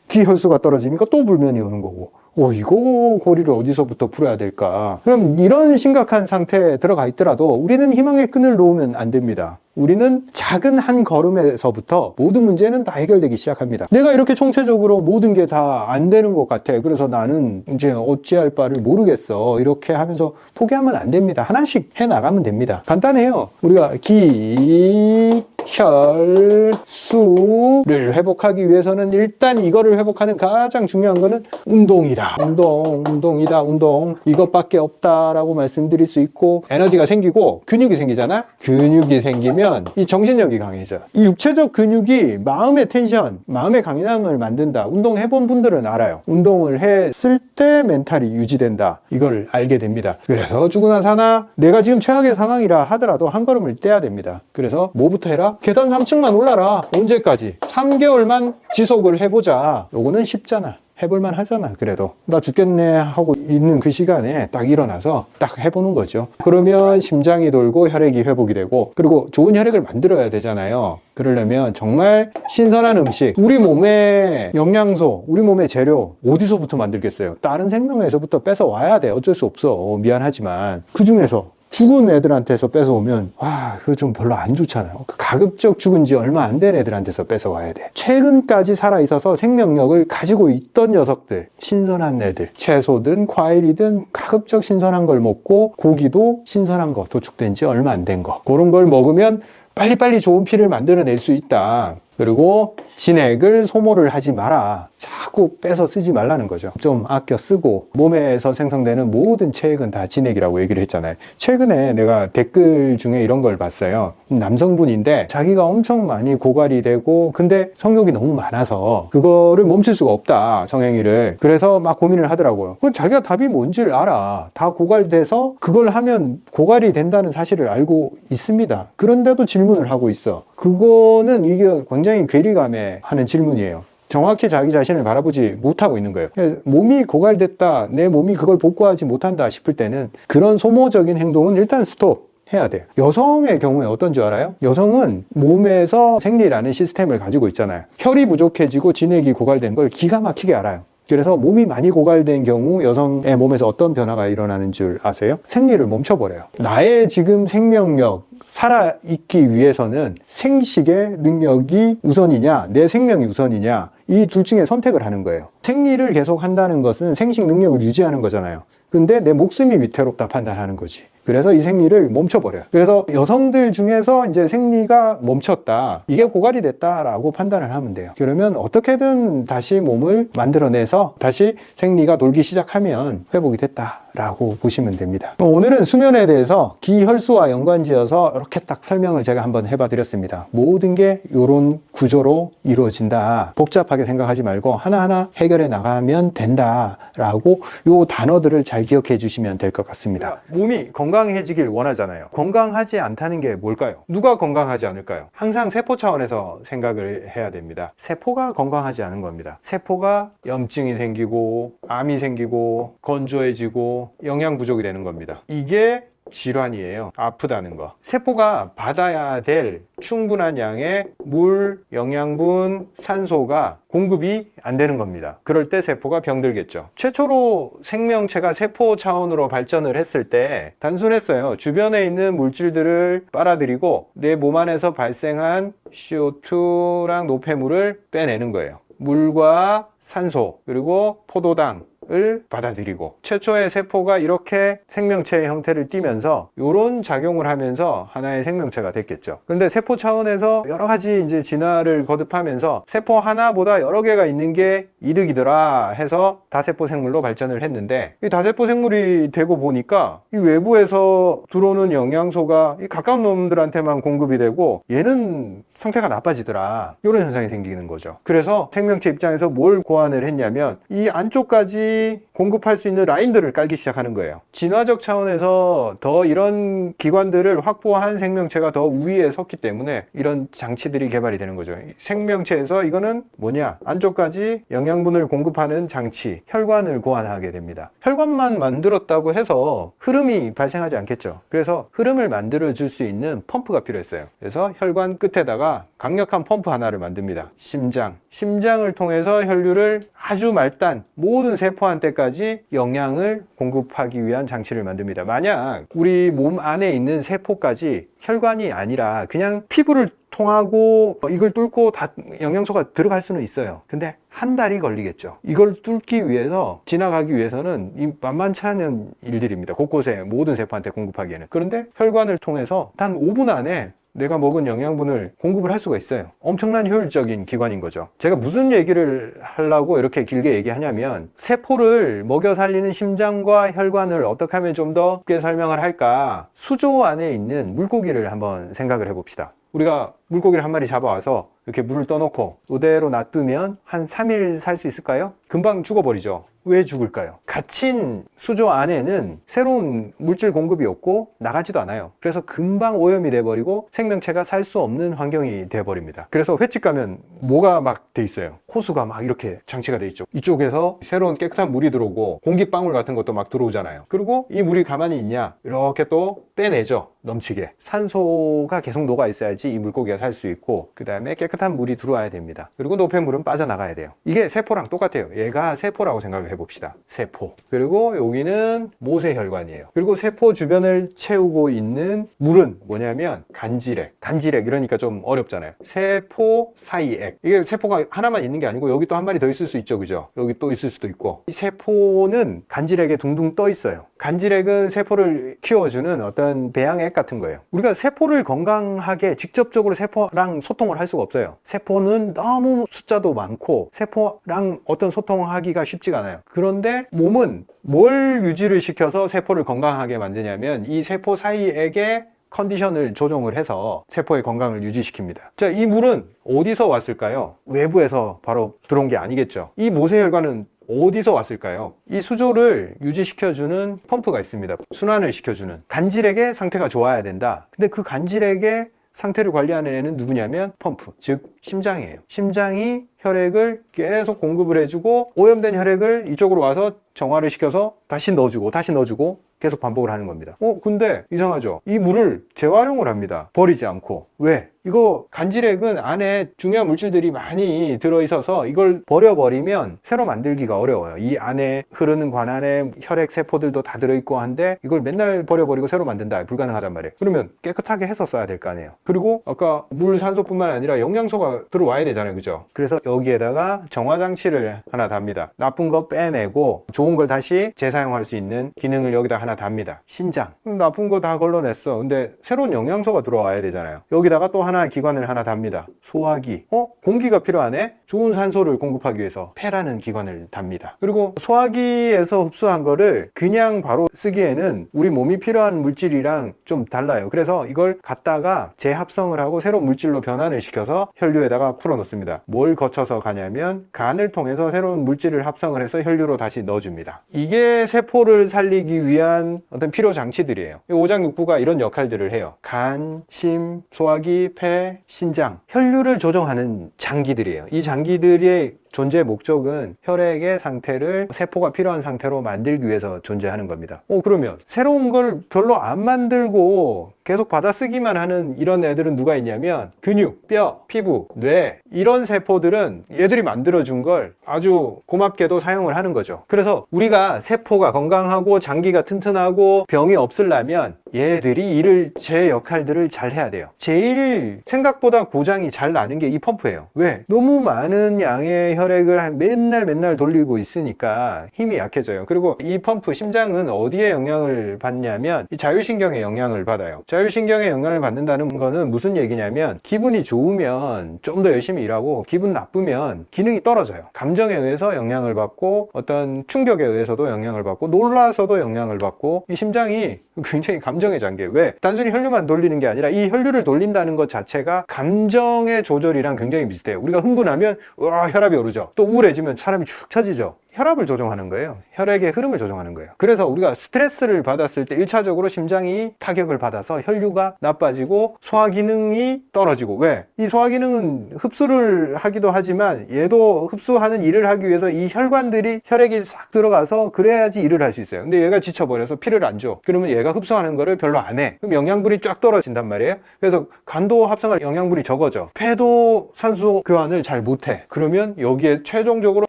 기혈수가 떨어지니까 또 불면이 오는 거고, 이거 고리를 어디서부터 풀어야 될까? 그럼 이런 심각한 상태에 들어가 있더라도 우리는 희망의 끈을 놓으면 안 됩니다. 우리는 작은 한 걸음에서부터 모든 문제는 다 해결되기 시작합니다. 내가 이렇게 총체적으로 모든 게 다 안 되는 것 같아. 그래서 나는 이제 어찌할 바를 모르겠어. 이렇게 하면서 포기하면 안 됩니다. 하나씩 해 나가면 됩니다. 간단해요. 우리가 기, 혈, 수를 회복하기 위해서는 일단 이거를 회복하는 가장 중요한 거는 운동이다. 운동. 이것밖에 없다라고 말씀드릴 수 있고, 에너지가 생기고 근육이 생기잖아? 근육이 생기면 이 정신력이 강해져. 이 육체적 근육이 마음의 텐션, 마음의 강인함을 만든다. 운동해본 분들은 알아요. 운동을 했을 때 멘탈이 유지된다. 이걸 알게 됩니다. 그래서 죽으나 사나 내가 지금 최악의 상황이라 하더라도 한 걸음을 떼야 됩니다. 그래서 뭐부터 해라? 계단 3층만 올라라. 언제까지? 3개월만 지속을 해보자. 요거는 쉽잖아. 해볼만 하잖아. 그래도 나 죽겠네 하고 있는 그 시간에 딱 일어나서 딱 해보는 거죠. 그러면 심장이 돌고 혈액이 회복이 되고, 그리고 좋은 혈액을 만들어야 되잖아요. 그러려면 정말 신선한 음식, 우리 몸의 영양소, 우리 몸의 재료 어디서부터 만들겠어요? 다른 생명에서부터 뺏어 와야 돼. 어쩔 수 없어. 미안하지만 그 중에서 죽은 애들한테서 뺏어오면 그거 좀 별로 안 좋잖아요. 가급적 죽은 지 얼마 안 된 애들한테서 뺏어와야 돼. 최근까지 살아있어서 생명력을 가지고 있던 녀석들, 신선한 애들, 채소든 과일이든 가급적 신선한 걸 먹고, 고기도 신선한 거, 도축된 지 얼마 안 된 거, 그런 걸 먹으면 빨리빨리 좋은 피를 만들어낼 수 있다. 그리고 진액을 소모를 하지 마라. 자꾸 빼서 쓰지 말라는 거죠. 좀 아껴 쓰고, 몸에서 생성되는 모든 체액은 다 진액이라고 얘기를 했잖아요. 최근에 내가 댓글 중에 이런 걸 봤어요. 남성분인데 자기가 엄청 많이 고갈이 되고, 근데 성욕이 너무 많아서 그거를 멈출 수가 없다, 성행위를. 그래서 막 고민을 하더라고요. 자기가 답이 뭔지를 알아. 다 고갈돼서 그걸 하면 고갈이 된다는 사실을 알고 있습니다. 그런데도 질문을 하고 있어. 그거는 이게 굉장히 괴리감에 하는 질문이에요. 정확히 자기 자신을 바라보지 못하고 있는 거예요. 몸이 고갈됐다, 내 몸이 그걸 복구하지 못한다 싶을 때는 그런 소모적인 행동은 일단 스톱 해야 돼요. 여성의 경우에 어떤 줄 알아요? 여성은 몸에서 생리라는 시스템을 가지고 있잖아요. 혈이 부족해지고 진액이 고갈된 걸 기가 막히게 알아요. 그래서 몸이 많이 고갈된 경우 여성의 몸에서 어떤 변화가 일어나는 줄 아세요? 생리를 멈춰버려요. 나의 지금 생명력, 살아있기 위해서는 생식의 능력이 우선이냐, 내 생명이 우선이냐, 이 둘 중에 선택을 하는 거예요. 생리를 계속 한다는 것은 생식 능력을 유지하는 거잖아요. 근데 내 목숨이 위태롭다 판단하는 거지. 그래서 이 생리를 멈춰버려요. 그래서 여성들 중에서 이제 생리가 멈췄다, 이게 고갈이 됐다라고 판단을 하면 돼요. 그러면 어떻게든 다시 몸을 만들어내서 다시 생리가 돌기 시작하면 회복이 됐다라고 보시면 됩니다. 오늘은 수면에 대해서 기혈수와 연관지어서 이렇게 딱 설명을 제가 한번 해봐 드렸습니다. 모든 게 이런 구조로 이루어진다. 복잡하게 생각하지 말고 하나하나 해결해 나가면 된다라고 이 단어들을 잘 기억해 주시면 될 것 같습니다. 몸이 건강해지길 원하잖아요. 건강하지 않다는 게 뭘까요? 누가 건강하지 않을까요? 항상 세포 차원에서 생각을 해야 됩니다. 세포가 건강하지 않은 겁니다. 세포가 염증이 생기고, 암이 생기고, 건조해지고, 영양 부족이 되는 겁니다. 이게 질환이에요. 아프다는 거. 세포가 받아야 될 충분한 양의 물, 영양분, 산소가 공급이 안 되는 겁니다. 그럴 때 세포가 병들겠죠. 최초로 생명체가 세포 차원으로 발전을 했을 때 단순했어요. 주변에 있는 물질들을 빨아들이고 내 몸 안에서 발생한 CO2랑 노폐물을 빼내는 거예요. 물과 산소, 그리고 포도당 을 받아들이고, 최초의 세포가 이렇게 생명체의 형태를 띠면서 이런 작용을 하면서 하나의 생명체가 됐겠죠. 근데 세포 차원에서 여러 가지 이제 진화를 거듭하면서 세포 하나보다 여러 개가 있는 게 이득이더라 해서 다세포 생물로 발전을 했는데, 이 다세포 생물이 되고 보니까 이 외부에서 들어오는 영양소가 이 가까운 놈들한테만 공급이 되고 얘는 상태가 나빠지더라, 이런 현상이 생기는 거죠. 그래서 생명체 입장에서 뭘 고안을 했냐면 이 안쪽까지 공급할 수 있는 라인들을 깔기 시작하는 거예요. 진화적 차원에서 더 이런 기관들을 확보한 생명체가 더 우위에 섰기 때문에 이런 장치들이 개발이 되는 거죠. 생명체에서 이거는 뭐냐, 안쪽까지 영양분을 공급하는 장치, 혈관을 고안하게 됩니다. 혈관만 만들었다고 해서 흐름이 발생하지 않겠죠. 그래서 흐름을 만들어 줄 수 있는 펌프가 필요했어요. 그래서 혈관 끝에다가 강력한 펌프 하나를 만듭니다. 심장을 통해서 혈류를 아주 말단 모든 세포한테까지 영양을 공급하기 위한 장치를 만듭니다. 만약 우리 몸 안에 있는 세포까지 혈관이 아니라 그냥 피부를 통하고 이걸 뚫고 다 영양소가 들어갈 수는 있어요. 근데 한 달이 걸리겠죠. 이걸 뚫기 위해서, 지나가기 위해서는 이 만만치 않은 일들입니다. 곳곳에 모든 세포한테 공급하기에는. 그런데 혈관을 통해서 단 5분 안에 내가 먹은 영양분을 공급을 할 수가 있어요. 엄청난 효율적인 기관인 거죠. 제가 무슨 얘기를 하려고 이렇게 길게 얘기하냐면, 세포를 먹여 살리는 심장과 혈관을 어떻게 하면 좀 더 쉽게 설명을 할까, 수조 안에 있는 물고기를 한번 생각을 해봅시다. 우리가 물고기를 한 마리 잡아와서 이렇게 물을 떠놓고 그대로 놔두면 한 3일 살 수 있을까요? 금방 죽어버리죠. 왜 죽을까요? 갇힌 수조 안에는 새로운 물질 공급이 없고 나가지도 않아요. 그래서 금방 오염이 돼버리고 생명체가 살 수 없는 환경이 돼버립니다. 그래서 횟집 가면 뭐가 막 돼 있어요. 호수가 막 이렇게 장치가 돼 있죠. 이쪽에서 새로운 깨끗한 물이 들어오고 공기방울 같은 것도 막 들어오잖아요. 그리고 이 물이 가만히 있냐? 이렇게 또 빼내죠. 넘치게. 산소가 계속 녹아 있어야지 이 물고기가 살 수 있고, 그 다음에 깨끗한 물이 들어와야 됩니다. 그리고 노폐물은 빠져나가야 돼요. 이게 세포랑 똑같아요. 얘가 세포라고 생각을 해봅시다. 세포. 그리고 여기는 모세혈관이에요. 그리고 세포 주변을 채우고 있는 물은 뭐냐면 간질액. 간질액 이러니까 좀 어렵잖아요. 세포 사이액. 이게 세포가 하나만 있는 게 아니고 여기 또 한 마리 더 있을 수 있죠. 그죠? 여기 또 있을 수도 있고. 이 세포는 간질액에 둥둥 떠 있어요. 간질액은 세포를 키워주는 어떤 배양액 같은 거예요. 우리가 세포를 건강하게 직접적으로 세포랑 소통을 할 수가 없어요. 세포는 너무 숫자도 많고 세포랑 어떤 소통하기가 쉽지가 않아요. 그런데 몸은 뭘 유지를 시켜서 세포를 건강하게 만드냐면 이 세포 사이액의 컨디션을 조정을 해서 세포의 건강을 유지시킵니다. 자, 이 물은 어디서 왔을까요? 외부에서 바로 들어온 게 아니겠죠. 이 모세혈관은 어디서 왔을까요? 이 수조를 유지시켜주는 펌프가 있습니다. 순환을 시켜주는. 간질액의 상태가 좋아야 된다. 근데 그 간질액의 상태를 관리하는 애는 누구냐면 펌프, 즉 심장이에요. 심장이 혈액을 계속 공급을 해주고 오염된 혈액을 이쪽으로 와서 정화를 시켜서 다시 넣어주고 다시 넣어주고 계속 반복을 하는 겁니다. 근데 이상하죠? 이 물을 재활용을 합니다. 버리지 않고. 왜? 이거 간질액은 안에 중요한 물질들이 많이 들어있어서 이걸 버려버리면 새로 만들기가 어려워요. 이 안에 흐르는 관 안에 혈액 세포들도 다 들어있고 한데 이걸 맨날 버려버리고 새로 만든다. 불가능하단 말이에요. 그러면 깨끗하게 해서 써야 될 거 아니에요. 그리고 아까 물, 산소뿐만 아니라 영양소가 들어와야 되잖아요. 그죠? 그래서 여기에다가 정화장치를 하나 답니다. 나쁜 거 빼내고 좋은 걸 다시 재사용할 수 있는 기능을 여기다 하나 답니다. 신장. 나쁜 거 다 걸러냈어. 근데 새로운 영양소가 들어와야 되잖아요. 여기다가 또 하나 기관을 하나 답니다. 소화기. 공기가 필요하네? 좋은 산소를 공급하기 위해서 폐라는 기관을 답니다. 그리고 소화기에서 흡수한 거를 그냥 바로 쓰기에는 우리 몸이 필요한 물질이랑 좀 달라요. 그래서 이걸 갖다가 재합성을 하고 새로운 물질로 변환을 시켜서 혈류에다가 풀어놓습니다. 뭘 거쳐서 가냐면 간을 통해서 새로운 물질을 합성을 해서 혈류로 다시 넣어줍니다. 이게 세포를 살리기 위한 어떤 필요 장치들이에요. 오장육부가 이런 역할들을 해요. 간, 심, 소화기, 폐, 신장, 혈류를 조정하는 장기들이에요. 이 장기들의 존재 목적은 혈액의 상태를 세포가 필요한 상태로 만들기 위해서 존재하는 겁니다. 그러면 새로운 걸 별로 안 만들고 계속 받아쓰기만 하는 이런 애들은 누가 있냐면 근육, 뼈, 피부, 뇌 이런 세포들은 얘들이 만들어준 걸 아주 고맙게도 사용을 하는 거죠. 그래서 우리가 세포가 건강하고 장기가 튼튼하고 병이 없으려면 얘들이 제 역할들을 잘 해야 돼요. 제일 생각보다 고장이 잘 나는 게 이 펌프예요. 왜? 너무 많은 양의 혈액을 맨날 돌리고 있으니까 힘이 약해져요. 그리고 이 펌프, 심장은 어디에 영향을 받냐면 이 자율신경에 영향을 받아요. 자율신경에 영향을 받는다는 거는 무슨 얘기냐면 기분이 좋으면 좀 더 열심히 일하고 기분 나쁘면 기능이 떨어져요. 감정에 의해서 영향을 받고 어떤 충격에 의해서도 영향을 받고 놀라서도 영향을 받고 이 심장이 굉장히 감정의 장기. 왜? 단순히 혈류만 돌리는 게 아니라 이 혈류를 돌린다는 것 자체가 감정의 조절이랑 굉장히 비슷해요. 우리가 흥분하면 혈압이 오르죠. 또 우울해지면 사람이 축 처지죠. 혈압을 조정하는 거예요. 혈액의 흐름을 조정하는 거예요. 그래서 우리가 스트레스를 받았을 때 1차적으로 심장이 타격을 받아서 혈류가 나빠지고 소화 기능이 떨어지고. 왜? 이 소화 기능은 흡수를 하기도 하지만 얘도 흡수하는 일을 하기 위해서 이 혈관들이 혈액이 싹 들어가서 그래야지 일을 할 수 있어요. 근데 얘가 지쳐버려서 피를 안 줘. 그러면 얘가 흡수하는 거를 별로 안 해. 그럼 영양분이 쫙 떨어진단 말이에요. 그래서 간도 합성할 영양분이 적어져. 폐도 산소 교환을 잘 못해. 그러면 여기에 최종적으로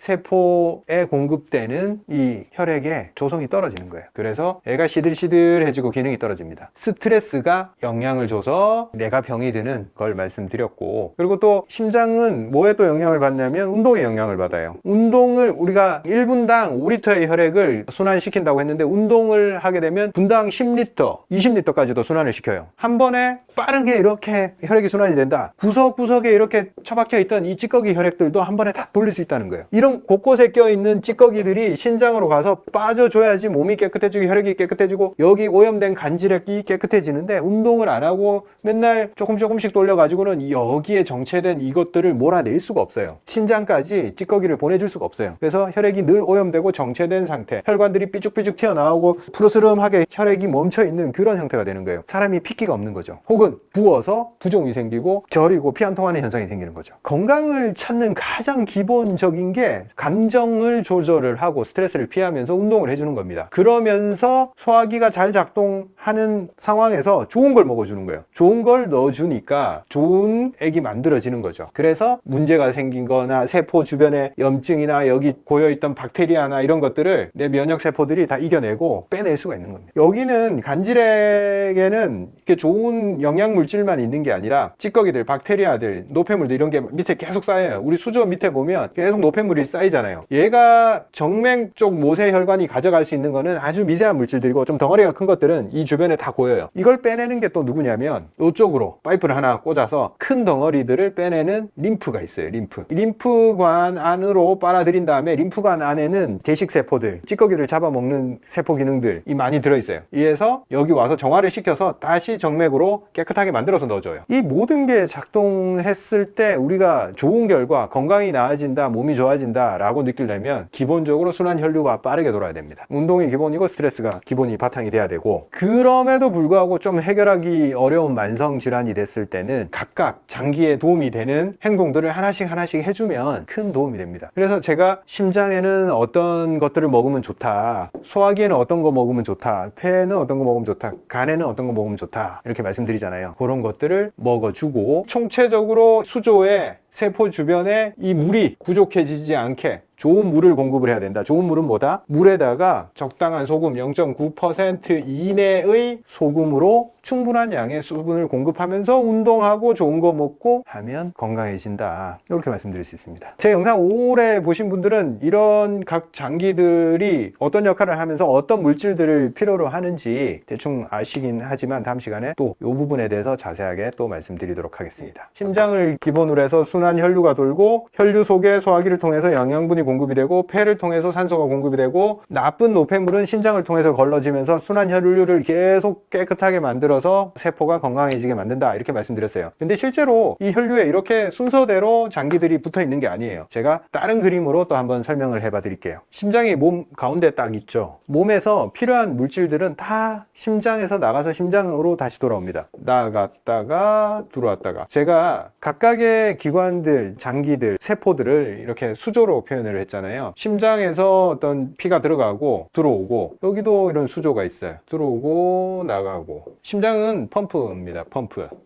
세포에 공급되는 이 혈액의 조성이 떨어지는 거예요. 그래서 애가 시들시들해지고 기능이 떨어집니다. 스트레스가 영향을 줘서 내가 병이 드는 걸 말씀드렸고, 그리고 또 심장은 뭐에 또 영향을 받냐면 운동에 영향을 받아요. 운동을 우리가 1분당 5리터의 혈액을 순환시킨다고 했는데 운동을 하게 되면 분당 10리터, 20리터까지도 순환을 시켜요. 한 번에 빠르게 이렇게 혈액이 순환이 된다. 구석구석에 이렇게 처박혀 있던 이 찌꺼기 혈액들도 한 번에 다 돌릴 수 있다는 거예요. 이런 곳곳에 껴있는 찌꺼기들이 신장으로 가서 빠져줘야지 몸이 깨끗해지고 혈액이 깨끗해지고 여기 오염된 간질액이 깨끗해지는데 운동을 안 하고 맨날 조금씩 돌려가지고는 여기에 정체된 이것들을 몰아낼 수가 없어요. 신장까지 찌꺼기를 보내줄 수가 없어요. 그래서 혈액이 늘 오염되고 정체된 상태, 혈관들이 삐죽삐죽 튀어나오고 푸르스름하게 혈액이 멈춰있는 그런 형태가 되는 거예요. 사람이 핏기가 없는 거죠. 혹은 부어서 부종이 생기고 저리고 피 안 통하는 현상이 생기는 거죠. 건강을 찾는 가장 기본적인 게 감정을 조절을 하고 스트레스를 피하면서 운동을 해주는 겁니다. 그러면서 소화기가 잘 작동하는 상황에서 좋은 걸 먹어주는 거예요. 좋은 걸 넣어주니까 좋은 액이 만들어지는 거죠. 그래서 문제가 생긴 거나 세포 주변에 염증이나 여기 고여있던 박테리아나 이런 것들을 내 면역 세포들이 다 이겨내고 빼낼 수가 있는 겁니다. 여기는 간질액에는 이렇게 좋은 영양 물질만 있는 게 아니라 찌꺼기들, 박테리아들, 노폐물들 이런 게 밑에 계속 쌓여요. 우리 수조 밑에 보면 계속 노폐물이 쌓이잖아요. 얘가 정맥 쪽 모세혈관이 가져갈 수 있는 거는 아주 미세한 물질들이고 좀 덩어리가 큰 것들은 이 주변에 다 고여요. 이걸 빼내는 게 또 누구냐면 이쪽으로 파이프를 하나 꽂아서 큰 덩어리들을 빼내는 림프가 있어요. 림프관 안으로 빨아들인 다음에 림프관 안에는 개식세포들, 찌꺼기를 잡아먹는 세포 기능들이 많이 들어있어요. 이에서 여기 와서 정화를 시켜서 다시 정맥으로 깨끗하게 만들어서 넣어줘요. 이 모든 게 작동했을 때 우리가 좋은 결과, 건강이 나아진다, 몸이 좋아진다 라고 느끼려면 기본적으로 순환 혈류가 빠르게 돌아야 됩니다. 운동이 기본이고 스트레스가 기본이 바탕이 돼야 되고, 그럼에도 불구하고 좀 해결하기 어려운 만성 질환이 됐을 때는 각각 장기에 도움이 되는 행동들을 하나씩 해주면 큰 도움이 됩니다. 그래서 제가 심장에는 어떤 것들을 먹으면 좋다, 소화기에는 어떤 거 먹으면 좋다, 폐에는 어떤 거 먹으면 좋다, 간에는 어떤 거 먹으면 좋다 이렇게 말씀드리잖아요. 그런 것들을 먹어주고 총체적으로 수조에 세포 주변에 이 물이 부족해지지 않게 좋은 물을 공급을 해야 된다. 좋은 물은 뭐다? 물에다가 적당한 소금 0.9% 이내의 소금으로 충분한 양의 수분을 공급하면서 운동하고 좋은 거 먹고 하면 건강해진다. 이렇게 말씀드릴 수 있습니다. 제 영상 오래 보신 분들은 이런 각 장기들이 어떤 역할을 하면서 어떤 물질들을 필요로 하는지 대충 아시긴 하지만 다음 시간에 또 이 부분에 대해서 자세하게 또 말씀드리도록 하겠습니다. 심장을 기본으로 해서 순환 혈류가 돌고 혈류 속에 소화기를 통해서 영양분이 공급이 되고 폐를 통해서 산소가 공급이 되고 나쁜 노폐물은 신장을 통해서 걸러지면서 순환 혈류를 계속 깨끗하게 만들어서 세포가 건강해지게 만든다 이렇게 말씀드렸어요. 근데 실제로 이 혈류에 이렇게 순서대로 장기들이 붙어 있는 게 아니에요. 제가 다른 그림으로 또 한번 설명을 해봐 드릴게요. 심장이 몸 가운데 딱 있죠. 몸에서 필요한 물질들은 다 심장에서 나가서 심장으로 다시 돌아옵니다. 나갔다가 들어왔다가, 제가 각각의 기관들, 장기들, 세포들을 이렇게 수조로 표현을 했잖아요. 심장에서 어떤 피가 들어가고 들어오고, 여기도 이런 수조가 있어요. 들어오고 나가고. 심장은 펌프입니다.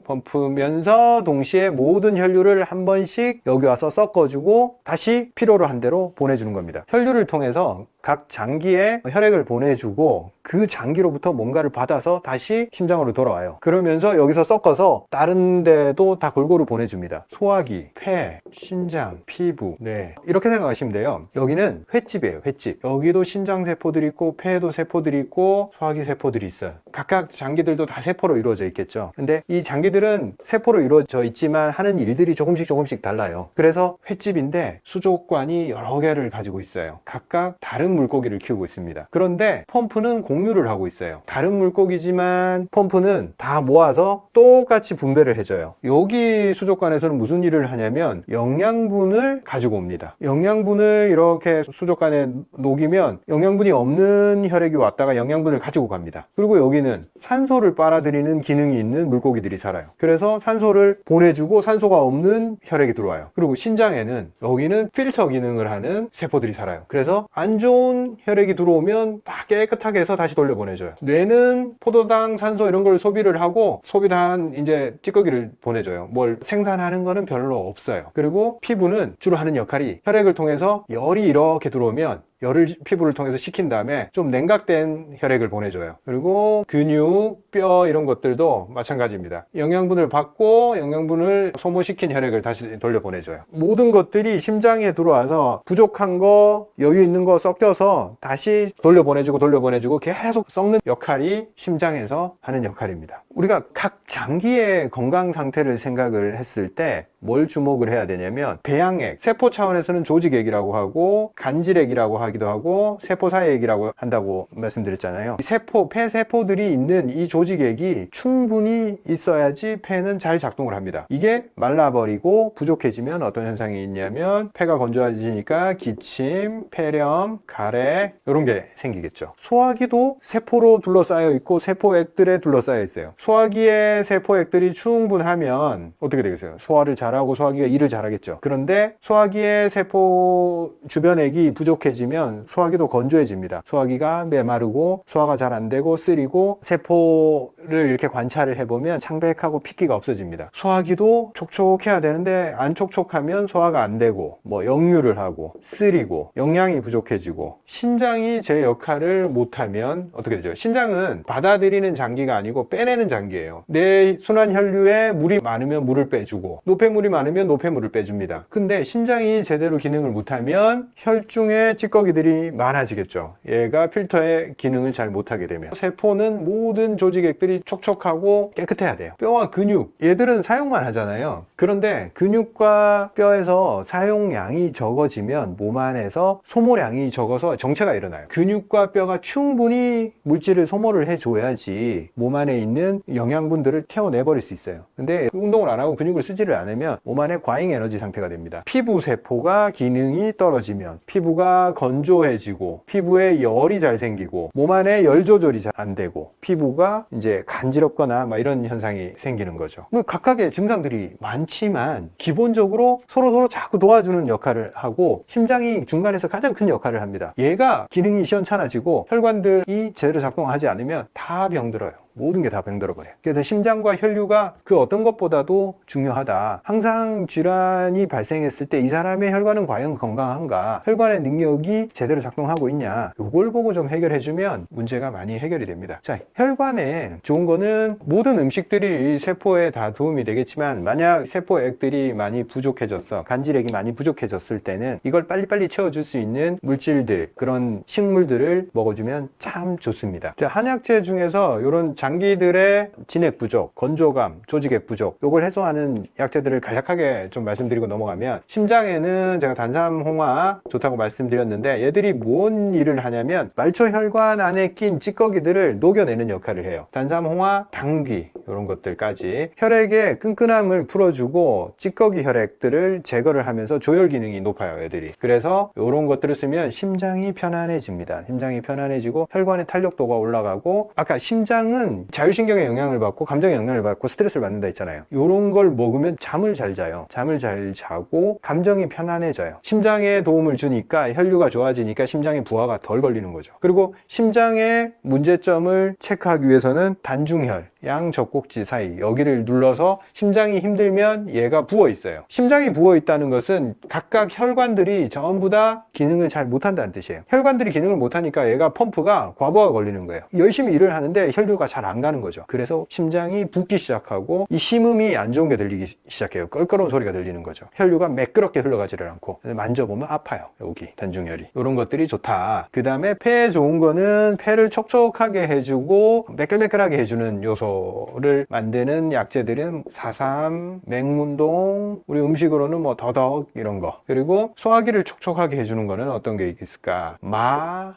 펌프면서 동시에 모든 혈류를 한 번씩 여기 와서 섞어주고 다시 필요로 한 대로 보내주는 겁니다. 혈류를 통해서 각 장기에 혈액을 보내주고 그 장기로부터 뭔가를 받아서 다시 심장으로 돌아와요. 그러면서 여기서 섞어서 다른 데도 다 골고루 보내줍니다. 소화기, 폐, 신장, 피부, 네, 이렇게 생각하시면 돼요. 여기는 횟집이에요. 횟집. 여기도 신장 세포들이 있고 폐에도 세포들이 있고 소화기 세포들이 있어요. 각각 장기들도 다 세포로 이루어져 있겠죠. 근데 이 장기들은 세포로 이루어져 있지만 하는 일들이 조금씩 달라요. 그래서 횟집인데 수족관이 여러 개를 가지고 있어요. 각각 다른 물고기를 키우고 있습니다. 그런데 펌프는 공유를 하고 있어요. 다른 물고기지만 펌프는 다 모아서 똑같이 분배를 해줘요. 여기 수족관에서는 무슨 일을 하냐면 영양분을 가지고 옵니다. 영양분을 이렇게 수족관에 녹이면 영양분이 없는 혈액이 왔다가 영양분을 가지고 갑니다. 그리고 여기는 산소를 빨아들이는 기능이 있는 물고기들이 살아요. 그래서 산소를 보내주고 산소가 없는 혈액이 들어와요. 그리고 신장에는 여기는 필터 기능을 하는 세포들이 살아요. 그래서 안 좋은 혈액이 들어오면 다 깨끗하게 해서 다시 돌려보내줘요. 뇌는 포도당, 산소 이런 걸 소비를 하고 소비한 이제 찌꺼기를 보내줘요. 뭘 생산하는 거는 별로 없어요. 그리고 피부는 주로 하는 역할이 혈액을 통해서 열이 이렇게 들어오면 열을 피부를 통해서 식힌 다음에 좀 냉각된 혈액을 보내줘요. 그리고 근육, 뼈 이런 것들도 마찬가지입니다. 영양분을 받고 영양분을 소모시킨 혈액을 다시 돌려보내줘요. 모든 것들이 심장에 들어와서 부족한 거, 여유 있는 거 섞여서 다시 돌려보내주고 계속 썩는 역할이 심장에서 하는 역할입니다. 우리가 각 장기의 건강 상태를 생각을 했을 때 뭘 주목을 해야 되냐면 배양액, 세포 차원에서는 조직액이라고 하고 간질액이라고 하기도 하고 세포사액이라고 한다고 말씀드렸잖아요. 세포, 폐세포들이 있는 이 조직액이 충분히 있어야지 폐는 잘 작동을 합니다. 이게 말라버리고 부족해지면 어떤 현상이 있냐면 폐가 건조해지니까 기침, 폐렴, 가래 이런 게 생기겠죠. 소화기도 세포로 둘러싸여 있고 세포액들에 둘러싸여 있어요. 소화기에 세포액들이 충분하면 어떻게 되겠어요? 소화를 잘하고 잘하고 소화기가 일을 잘하겠죠. 그런데 소화기의 세포 주변액이 부족해지면 소화기도 건조해집니다. 소화기가 메마르고 소화가 잘 안 되고 쓰리고 세포를 이렇게 관찰을 해보면 창백하고 핏기가 없어집니다. 소화기도 촉촉해야 되는데 안 촉촉하면 소화가 안 되고 뭐 역류를 하고 쓰리고 영양이 부족해지고 신장이 제 역할을 못하면 어떻게 되죠? 신장은 받아들이는 장기가 아니고 빼내는 장기예요. 내 순환 혈류에 물이 많으면 물을 빼주고 노폐물이 많으면 노폐물을 빼줍니다. 근데 신장이 제대로 기능을 못하면 혈중에 찌꺼기들이 많아지겠죠. 얘가 필터의 기능을 잘 못하게 되면 세포는 모든 조직액들이 촉촉하고 깨끗해야 돼요. 뼈와 근육 얘들은 사용만 하잖아요. 그런데 근육과 뼈에서 사용량이 적어지면 몸 안에서 소모량이 적어서 정체가 일어나요. 근육과 뼈가 충분히 물질을 소모를 해줘야지 몸 안에 있는 영양분들을 태워내버릴 수 있어요. 근데 운동을 안 하고 근육을 쓰지를 않으면 몸 안에 과잉 에너지 상태가 됩니다. 피부 세포가 기능이 떨어지면 피부가 건조해지고 피부에 열이 잘 생기고 몸 안에 열 조절이 잘 안 되고 피부가 이제 간지럽거나 막 이런 현상이 생기는 거죠. 각각의 증상들이 많지만 기본적으로 서로 자꾸 도와주는 역할을 하고 심장이 중간에서 가장 큰 역할을 합니다. 얘가 기능이 시원찮아지고 혈관들이 제대로 작동하지 않으면 다 병들어요. 모든 게 다 병들어버려요. 그래서 심장과 혈류가 그 어떤 것보다도 중요하다. 항상 질환이 발생했을 때 이 사람의 혈관은 과연 건강한가? 혈관의 능력이 제대로 작동하고 있냐? 이걸 보고 좀 해결해주면 문제가 많이 해결이 됩니다. 자, 혈관에 좋은 거는 모든 음식들이 세포에 다 도움이 되겠지만 만약 세포액들이 많이 부족해졌어. 간질액이 많이 부족해졌을 때는 이걸 빨리빨리 채워줄 수 있는 물질들, 그런 식물들을 먹어주면 참 좋습니다. 자, 한약재 중에서 이런 장기들의 진액 부족, 건조감, 조직액 부족 요걸 해소하는 약재들을 간략하게 좀 말씀드리고 넘어가면 심장에는 제가 단삼홍화 좋다고 말씀드렸는데 얘들이 뭔 일을 하냐면 말초혈관 안에 낀 찌꺼기들을 녹여내는 역할을 해요. 단삼홍화, 당귀 이런 것들까지 혈액의 끈끈함을 풀어주고 찌꺼기 혈액들을 제거를 하면서 조혈 기능이 높아요. 애들이. 그래서 이런 것들을 쓰면 심장이 편안해집니다. 심장이 편안해지고 혈관의 탄력도가 올라가고 아까 심장은 자율신경의 영향을 받고 감정의 영향을 받고 스트레스를 받는다 했잖아요. 이런 걸 먹으면 잠을 잘 자요. 잠을 잘 자고 감정이 편안해져요. 심장에 도움을 주니까 혈류가 좋아지니까 심장의 부하가 덜 걸리는 거죠. 그리고 심장의 문제점을 체크하기 위해서는 단중혈, 양젖꼭지 사이 여기를 눌러서 심장이 힘들면 얘가 부어 있어요. 심장이 부어 있다는 것은 각각 혈관들이 전부 다 기능을 잘 못한다는 뜻이에요. 혈관들이 기능을 못하니까 얘가 펌프가 과부하가 걸리는 거예요. 열심히 일을 하는데 혈류가 잘 안 가는 거죠. 그래서 심장이 붓기 시작하고 이 심음이 안 좋은 게 들리기 시작해요. 껄끄러운 소리가 들리는 거죠. 혈류가 매끄럽게 흘러가지를 않고 만져보면 아파요. 여기 단중혈이. 이런 것들이 좋다. 그 다음에 폐에 좋은 거는 폐를 촉촉하게 해주고 매끌매끌하게 해주는 요소를 만드는 약재들은 사삼, 맹문동, 우리 음식으로는 뭐 더덕 이런 거. 그리고 소화기를 촉촉하게 해주는 거는 어떤 게 있을까?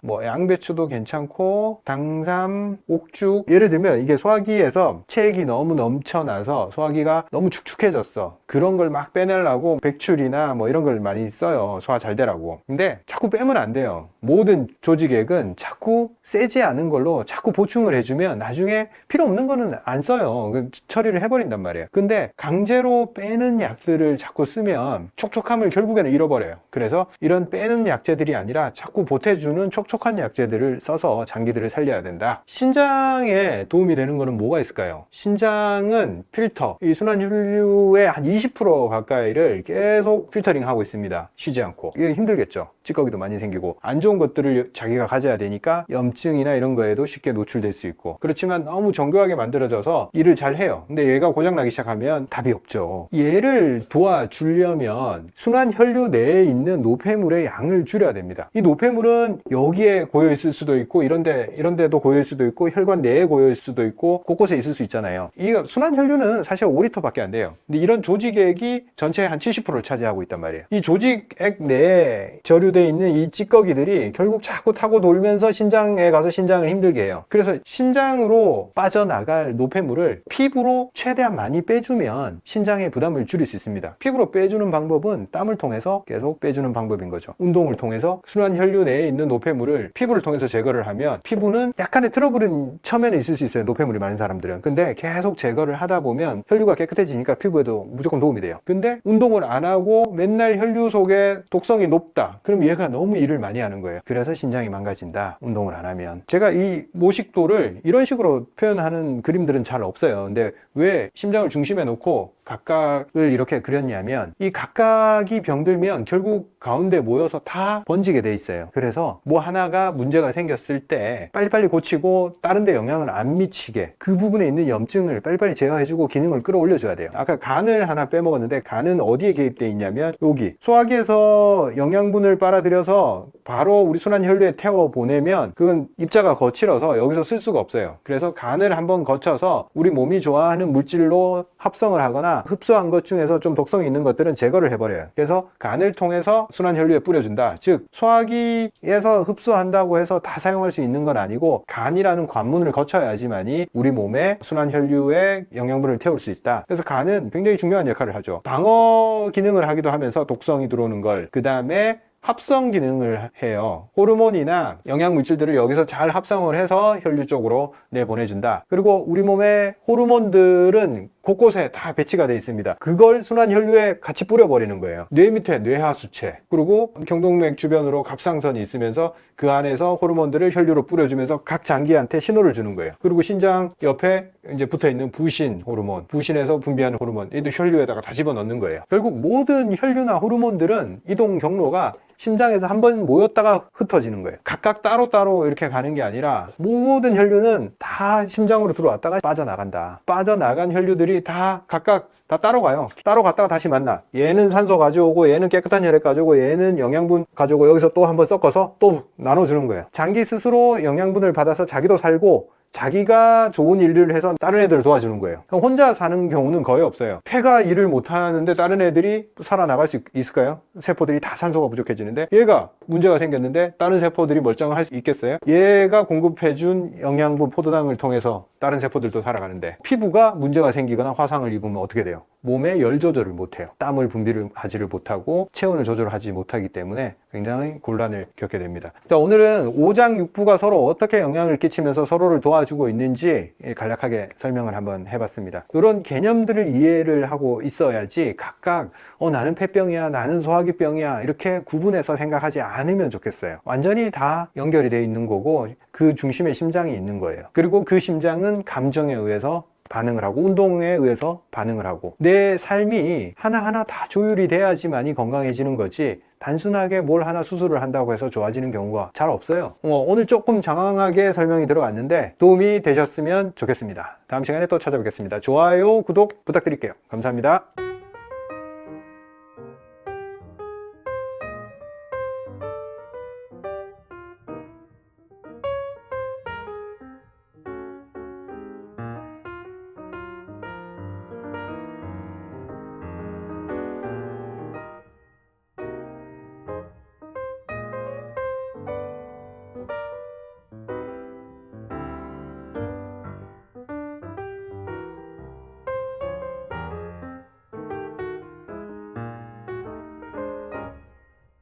뭐 양배추도 괜찮고 당삼, 옥죽. 예를 들면 이게 소화기에서 체액이 너무 넘쳐나서 소화기가 너무 축축해졌어. 그런 걸 막 빼내려고 백출이나 뭐 이런 걸 많이 써요. 소화 잘 되라고. 근데 자꾸 빼면 안 돼요. 모든 조직액은 자꾸 세지 않은 걸로 자꾸 보충을 해주면 나중에 필요 없는 거는 안 써요. 처리를 해버린단 말이에요. 근데 강제로 빼는 약들을 자꾸 쓰면 촉촉함을 결국에는 잃어버려요. 그래서 이런 빼는 약재들이 아니라 자꾸 보태주는 촉촉한 약재들을 써서 장기들을 살려야 된다. 신장에 도움이 되는 거는 뭐가 있을까요? 신장은 필터, 이 순환혈류의 한 20% 가까이를 계속 필터링 하고 있습니다. 쉬지 않고. 이게 힘들겠죠. 찌꺼기도 많이 생기고 안 좋은 것들을 자기가 가져야 되니까 염증이나 이런 거에도 쉽게 노출될 수 있고. 그렇지만 너무 정교하게 만들어져서 일을 잘 해요. 근데 얘가 고장나기 시작하면 답이 없죠. 얘를 도와주려면 순환혈류 내에 있는 노폐물의 양을 줄여야 됩니다. 이 노폐물은 여기에 고여 있을 수도 있고 이런 데도 고여 있을 수도 있고 혈관 내에 고여 있을 수도 있고 곳곳에 있을 수 있잖아요. 이 순환혈류는 사실 5리터밖에 안 돼요. 근데 이런 조직액이 전체의 한 70%를 차지하고 있단 말이에요. 이 조직액 내에 저류되어 있는 이 찌꺼기들이 결국 자꾸 타고 돌면서 신장에 가서 신장을 힘들게 해요. 그래서 신장으로 빠져나갈 노폐물을 영양소를 피부로 최대한 많이 빼주면 신장의 부담을 줄일 수 있습니다. 피부로 빼주는 방법은 땀을 통해서 계속 빼주는 방법인 거죠. 운동을 통해서 순환 혈류 내에 있는 노폐물을 피부를 통해서 제거를 하면 피부는 약간의 트러블은 처음에는 있을 수 있어요. 노폐물이 많은 사람들은. 근데 계속 제거를 하다 보면 혈류가 깨끗해지니까 피부에도 무조건 도움이 돼요. 근데 운동을 안 하고 맨날 혈류 속에 독성이 높다. 그럼 얘가 너무 일을 많이 하는 거예요. 그래서 신장이 망가진다. 운동을 안 하면. 제가 이 모식도를 이런 식으로 표현하는 그림들은 잘 없어요. 근데 왜 심장을 중심에 놓고 각각을 이렇게 그렸냐면 이 각각이 병들면 결국 가운데 모여서 다 번지게 돼 있어요. 그래서 뭐 하나가 문제가 생겼을 때 빨리빨리 고치고 다른 데 영향을 안 미치게 그 부분에 있는 염증을 빨리빨리 제어해주고 기능을 끌어올려줘야 돼요. 아까 간을 하나 빼먹었는데 간은 어디에 개입돼 있냐면 여기 소화기에서 영양분을 빨아들여서 바로 우리 순환 혈류에 태워 보내면 그건 입자가 거칠어서 여기서 쓸 수가 없어요. 그래서 간을 한번 거쳐서 우리 몸이 좋아하는 물질로 합성을 하거나 흡수한 것 중에서 좀 독성이 있는 것들은 제거를 해버려요. 그래서 간을 통해서 순환 혈류에 뿌려준다. 즉 소화기에서 흡수한다고 해서 다 사용할 수 있는 건 아니고 간이라는 관문을 거쳐야지만이 우리 몸에 순환 혈류에 영양분을 태울 수 있다. 그래서 간은 굉장히 중요한 역할을 하죠. 방어 기능을 하기도 하면서 독성이 들어오는 걸, 그 다음에 합성 기능을 해요. 호르몬이나 영양물질들을 여기서 잘 합성을 해서 혈류 쪽으로 내보내준다. 그리고 우리 몸의 호르몬들은 곳곳에 다 배치가 되어 있습니다. 그걸 순환 혈류에 같이 뿌려버리는 거예요. 뇌 밑에 뇌하수체, 그리고 경동맥 주변으로 갑상선이 있으면서 그 안에서 호르몬들을 혈류로 뿌려주면서 각 장기한테 신호를 주는 거예요. 그리고 신장 옆에 이제 붙어있는 부신 호르몬, 부신에서 분비하는 호르몬, 이도 혈류에다가 다 집어넣는 거예요. 결국 모든 혈류나 호르몬들은 이동 경로가 심장에서 한번 모였다가 흩어지는 거예요. 각각 따로따로 이렇게 가는 게 아니라 모든 혈류는 다 심장으로 들어왔다가 빠져나간다. 빠져나간 혈류들이 다 각각 다 따로 가요. 따로 갔다가 다시 만나. 얘는 산소 가져오고, 얘는 깨끗한 혈액 가져오고, 얘는 영양분 가져오고, 여기서 또 한번 섞어서 또 나눠주는 거예요. 장기 스스로 영양분을 받아서 자기도 살고, 자기가 좋은 일을 해서 다른 애들을 도와주는 거예요. 혼자 사는 경우는 거의 없어요. 폐가 일을 못하는데 다른 애들이 살아나갈 수 있을까요? 세포들이 다 산소가 부족해지는데 얘가 문제가 생겼는데 다른 세포들이 멀쩡을 할 수 있겠어요? 얘가 공급해준 영양분 포도당을 통해서 다른 세포들도 살아가는데 피부가 문제가 생기거나 화상을 입으면 어떻게 돼요? 몸에 열 조절을 못해요. 땀을 분비를 하지를 못하고 체온을 조절하지 못하기 때문에 굉장히 곤란을 겪게 됩니다. 자, 오늘은 오장육부가 서로 어떻게 영향을 끼치면서 서로를 도와주고 있는지 간략하게 설명을 한번 해봤습니다. 이런 개념들을 이해를 하고 있어야지 각각 나는 폐병이야, 나는 소화기병이야 이렇게 구분해서 생각하지 않으면 좋겠어요. 완전히 다 연결이 되어 있는 거고 그 중심에 심장이 있는 거예요. 그리고 그 심장은 감정에 의해서 반응을 하고 운동에 의해서 반응을 하고 내 삶이 하나하나 다 조율이 돼야지만이 건강해지는 거지 단순하게 뭘 하나 수술을 한다고 해서 좋아지는 경우가 잘 없어요. 오늘 조금 장황하게 설명이 들어갔는데 도움이 되셨으면 좋겠습니다. 다음 시간에 또 찾아뵙겠습니다. 좋아요, 구독 부탁드릴게요. 감사합니다.